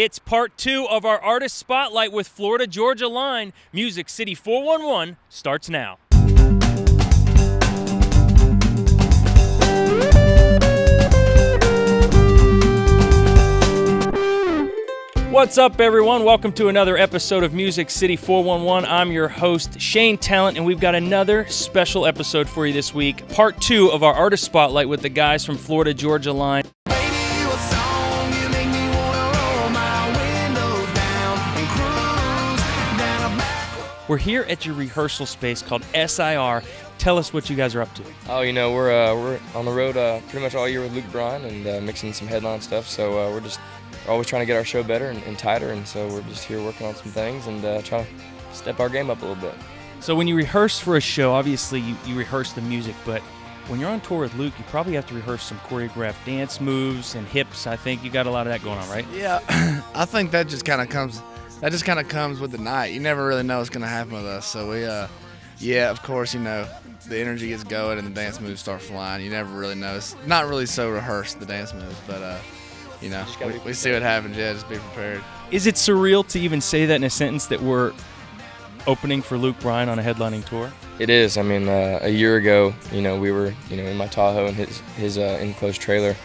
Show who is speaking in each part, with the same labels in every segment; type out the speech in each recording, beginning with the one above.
Speaker 1: It's part 2 of our Artist Spotlight with Florida Georgia Line. Music City 411 starts now. What's up, everyone? Welcome to another episode of Music City 411. I'm your host, Shane Tallant, and we've got another special episode for you this week. Part 2 of our Artist Spotlight with the guys from Florida Georgia Line. We're here at your rehearsal space called SIR. Tell us what you guys are up to.
Speaker 2: Oh, you know, we're on the road pretty much all year with Luke Bryan and mixing some headline stuff. So we're always trying to get our show better and tighter, and so we're just here working on some things and trying to step our game up a little bit.
Speaker 1: So when you rehearse for a show, obviously you rehearse the music, but when you're on tour with Luke, you probably have to rehearse some choreographed dance moves and hips. I think you got a lot of that going on, right?
Speaker 3: Yeah, I think that just kind of comes with the night. You never really know what's going to happen with us. So yeah, of course, you know, the energy gets going and the dance moves start flying. You never really know. It's not really so rehearsed, the dance moves, but, you know, we see what happens. Yeah, just be prepared.
Speaker 1: Is it surreal to even say that in a sentence that we're opening for Luke Bryan on a headlining tour?
Speaker 2: It is. I mean, a year ago, you know, we were, you know, in my Tahoe in his enclosed trailer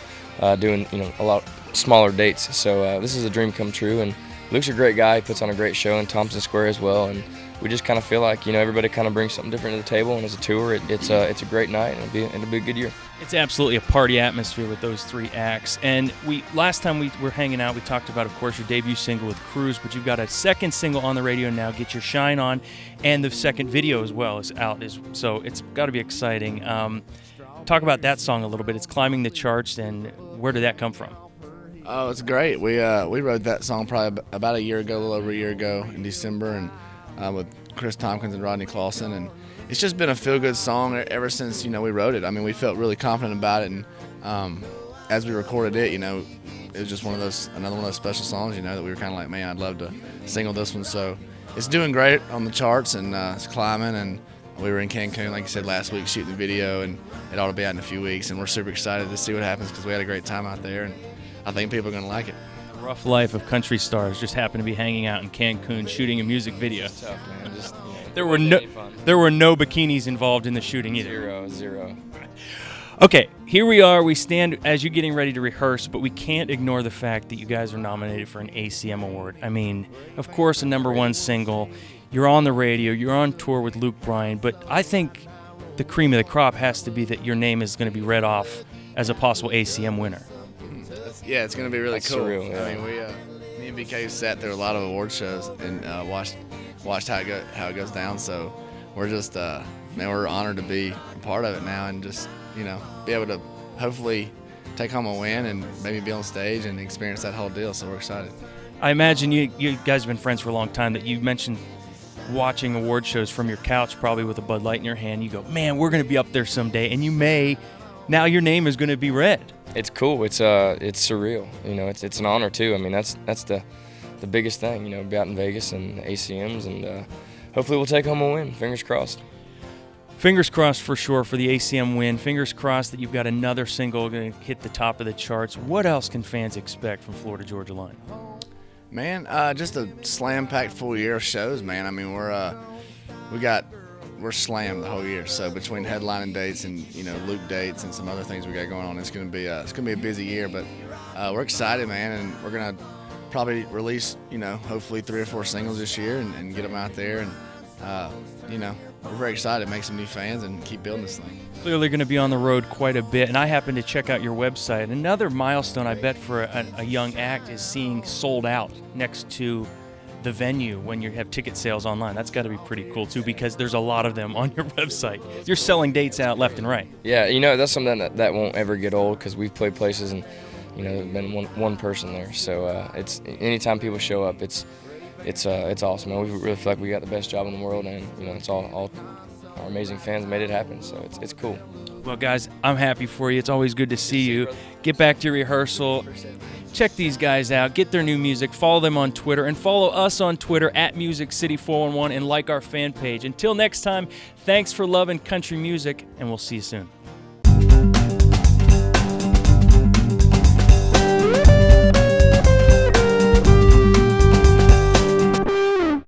Speaker 2: doing, you know, a lot smaller dates. So this is a dream come true, and Luke's a great guy. He puts on a great show in Thompson Square as well, and we just kind of feel like, you know, everybody kind of brings something different to the table, and as a tour, it's a great night, and it'll be a good year.
Speaker 1: It's absolutely a party atmosphere with those 3 acts. And last time we were hanging out, we talked about, of course, your debut single with Cruise, but you've got a second single on the radio now, Get Your Shine On, and the second video as well is out. So it's got to be exciting. Talk about that song a little bit. It's climbing the charts, and where did that come from?
Speaker 3: Oh, it's great. We wrote that song probably about a year ago, a little over a year ago in December, and with Chris Tompkins and Rodney Clawson, and it's just been a feel-good song ever since, you know, we wrote it. I mean, we felt really confident about it, and as we recorded it, you know, it was just another one of those special songs, you know, that we were kind of like, man, I'd love to single this one. So it's doing great on the charts, and it's climbing, and we were in Cancun, like you said, last week shooting the video, and it ought to be out in a few weeks, and we're super excited to see what happens because we had a great time out there, and I think people are going to like it.
Speaker 1: The rough life of country stars just happened to be hanging out in Cancun shooting a music video.
Speaker 2: It's tough, man. Just, you know,
Speaker 1: there were no bikinis involved in the shooting either.
Speaker 2: Zero.
Speaker 1: Okay, here we are. We stand as you're getting ready to rehearse, but we can't ignore the fact that you guys are nominated for an ACM award. I mean, of course, a #1 single. You're on the radio. You're on tour with Luke Bryan, but I think the cream of the crop has to be that your name is going to be read off as a possible ACM winner.
Speaker 3: Yeah, it's going to be really
Speaker 2: That's
Speaker 3: cool.
Speaker 2: surreal, yeah.
Speaker 3: I mean, me and BK sat through a lot of award shows and watched how it goes down. So we're just, man, we're honored to be a part of it now and just, you know, be able to hopefully take home a win and maybe be on stage and experience that whole deal. So we're excited.
Speaker 1: I imagine you guys have been friends for a long time. That you mentioned watching award shows from your couch, probably with a Bud Light in your hand. You go, man, we're going to be up there someday, and you may. Now your name is going to be read.
Speaker 2: It's cool. It's surreal. You know, it's an honor too. I mean, that's the biggest thing. You know, be out in Vegas and ACMs, and hopefully we'll take home a win. Fingers crossed.
Speaker 1: Fingers crossed for sure for the ACM win. Fingers crossed that you've got another single going to hit the top of the charts. What else can fans expect from Florida Georgia Line?
Speaker 3: Man, just a slam-packed full year of shows, man. I mean, we're slammed the whole year. So between headlining dates and, you know, Luke dates and some other things we got going on, it's gonna be a busy year. But we're excited, man, and we're gonna probably release, you know, hopefully 3 or 4 singles this year and get them out there. And you know, we're very excited to make some new fans and keep building this thing.
Speaker 1: Clearly going to be on the road quite a bit, and I happened to check out your website. Another milestone, I bet, for a young act is seeing sold out next to the venue when you have ticket sales online. That's got to be pretty cool too, because there's a lot of them on your website. You're selling dates out left and right.
Speaker 2: Yeah, you know, that's something that won't ever get old because we've played places and, you know, there's been one person there. So it's anytime people show up, it's awesome. And we really feel like we got the best job in the world, and, you know, it's all our amazing fans made it happen. So it's cool.
Speaker 1: Well, guys, I'm happy for you. It's always good to see you. Get back to your rehearsal. Check these guys out. Get their new music. Follow them on Twitter. And follow us on Twitter at Music City 411 and like our fan page. Until next time, thanks for loving country music, and we'll see you soon.